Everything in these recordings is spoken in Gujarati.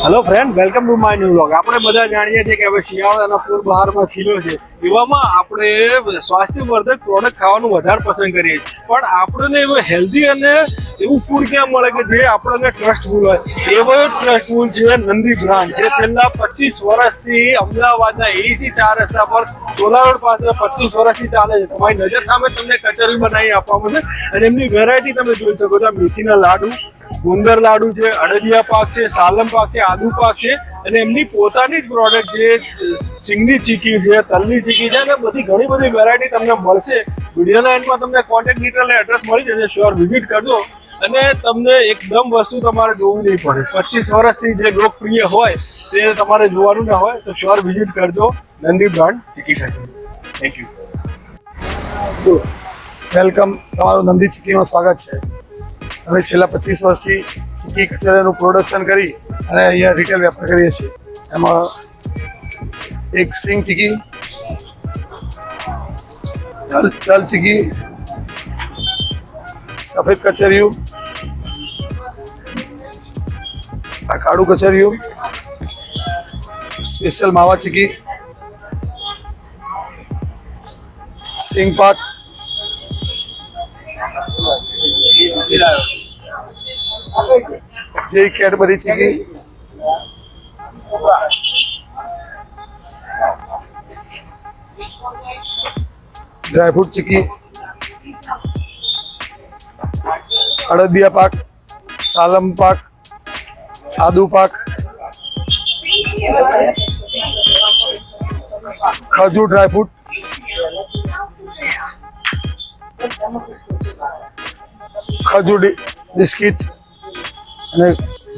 Hello friend, welcome to my new vlog. આપણે બધા જાણીએ છીએ કે હવે શિયાળાના પૂરબહારમાં ખીલો છે, એવામાં આપણે સ્વાસ્થ્યવર્ધક પ્રોડક્ટ ખાવાનું વધારે પસંદ કરીએ છીએ. પણ આપણને એવું હેલ્ધી અને એવું ફૂડ ક્યાં મળે કે જે આપણને ટ્રસ્ટફુલ હોય? એવો ટ્રસ્ટફુલ છે નંદી બ્રાન્ડ, જે છેલ્લા 25 વર્ષથી અમદાવાદના એસી 4 રસ્તા પર ચોલા રોડ પાસે 25 વર્ષથી ચાલે છે. તમારી નજર સામે તમને કચોરી બનાવી આપવામાં છે અને એમની વેરાયટી તમે જોઈ શકો છો. મેથીના લાડુ, ગુંદર લાડુ છે, અડદિયા પાક છે, સાલમ પાક છે, આદુ પાક છે અને એમની પોતાની જ પ્રોડક્ટ જે સિંગની ચીકી છે, તલની ચીકી છે અને બધી ઘણી બધી વેરાયટી તમને મળશે. વિડીયોના એન્ડમાં તમને કોન્ટેક્ટ ડિટેલ અને એડ્રેસ મળી જશે. શ્યોર વિઝિટ કરજો અને તમને એકદમ વસ્તુ તમારે જોવું નહીં પડે. 25 વર્ષથી જે લોકપ્રિય હોય તે તમારે જોવાનું ના હોય તો શ્યોર વિઝિટ કરજો નંદી બ્રાન્ડ ચીકી ખાશે. Thank you. વેલકમ, તમારું નંદી ચીકીમાં સ્વાગત છે. અમે છેલ્લા 25 વર્ષથી ચીકી કચોરીનું પ્રોડક્શન કરી અને અહીંયા રિટેલ વેપાર કરીએ છીએ. એમાં એક સિંગ ચીકી, તલ ચીકી, સફેદ કચરિયું, આ કાળું કચરિયું, સ્પેશિયલ માવા ચીકી, સિંગ પાક, જે કેડબરી ચીકી, ડ્રાયફ્રૂટ ચીકી, અડદિયા પાક, સાલમ પાક, આદુ પાક, ખજૂર ડ્રાયફ્રૂટ, ખજૂર બિસ્કિટ અને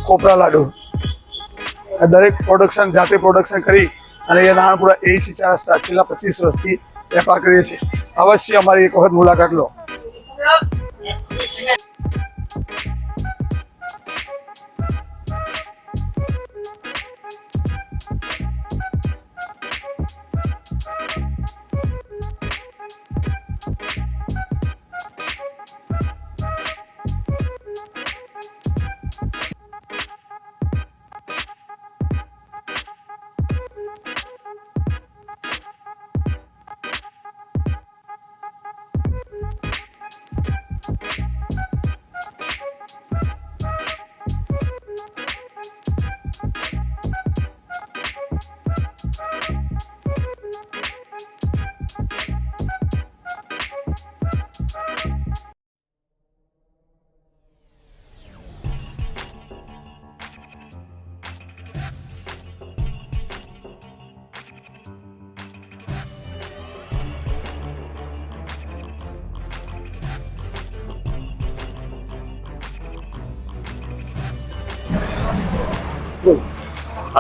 કોપરા લાડુ. આ દરેક પ્રોડક્શન જાતે પ્રોડક્શન કરી અને એ નારણપુરા એસી 4 રસ્તા છેલ્લા 25 વર્ષથી વેપાર કરીએ છીએ. અવશ્ય અમારી એક વખત મુલાકાત લો.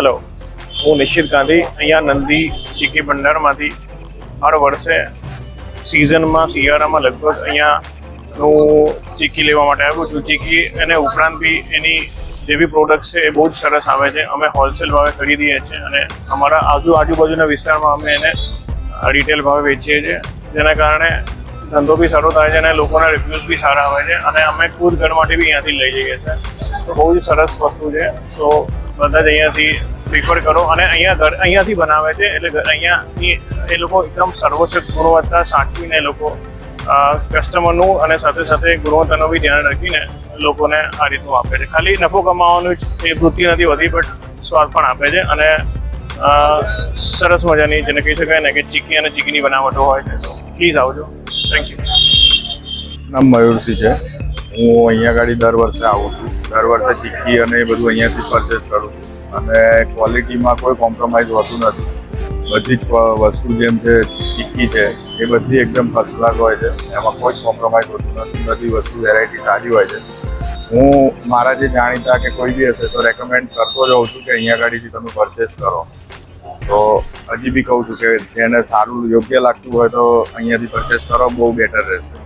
હલો, હું નિશ્ચિત ગાંધી અહીંયા નંદી ચીકી ભંડારમાંથી હર વર્ષે સિઝનમાં શિયાળામાં લગભગ અહીંયાનું ચીકી લેવા માટે આવ્યો છું. ચીકી એને ઉપરાંત બી એની જે બી પ્રોડક્ટ છે એ બહુ જ સરસ આવે છે. અમે હોલસેલ ભાવે ખરીદીએ છીએ અને અમારા આજુબાજુના વિસ્તારમાં અમે એને રિટેલ ભાવે વેચીએ છીએ, જેના કારણે ધંધો બી સારો થાય છે અને લોકોના રિવ્યૂઝ બી સારા આવે છે અને અમે ખુદ ઘર માટે બી અહીંયાથી લઈ જઈએ છીએ. તો બહુ જ સરસ વસ્તુ છે. તો બધા જ અહીંયાથી પ્રિફર કરો અને અહીંયાથી બનાવે છે એટલે અહીંયાની એ લોકો એકદમ સર્વોચ્ચ ગુણવત્તા સાચવીને એ લોકો કસ્ટમરનું અને સાથે સાથે ગુણવત્તાનું બી ધ્યાન રાખીને લોકોને આ રીતનું આપે છે. ખાલી નફો કમાવાનું જ એ વૃત્તિ નથી હોતી, બટ સ્વાદ પણ આપે છે અને સરસ મજાની જેને કહી શકાય ને કે ચીકી અને ચીકીની બનાવટો હોય છે. તો પ્લીઝ આવજો. Thank you. નામ મયુરસિંહ છે. હું અહીંયા ગાડી દર વર્ષે આવું છું. દર વર્ષે ચીક્કી અને એ બધું અહીંયાથી પરચેસ કરું છું અને ક્વોલિટીમાં કોઈ કોમ્પ્રોમાઇઝ હોતું નથી. બધી જ વસ્તુ જેમ છે ચીક્કી છે એ બધી એકદમ ફર્સ્ટ ક્લાસ હોય છે, એમાં કોઈ જ કોમ્પ્રોમાઇઝ હોતું નથી. બધી વસ્તુ વેરાયટી સારી હોય છે. હું મારા જે જાણીતા કે કોઈ બી હશે તો રેકમેન્ડ કરતો જ હોઉં છું કે અહીંયા ગાડીથી તમે પરચેસ કરો. તો હજી બી કહું છું કે જેને સારું યોગ્ય લાગતું હોય તો અહીંયાથી પરચેસ કરો, બહુ બેટર રહેશે.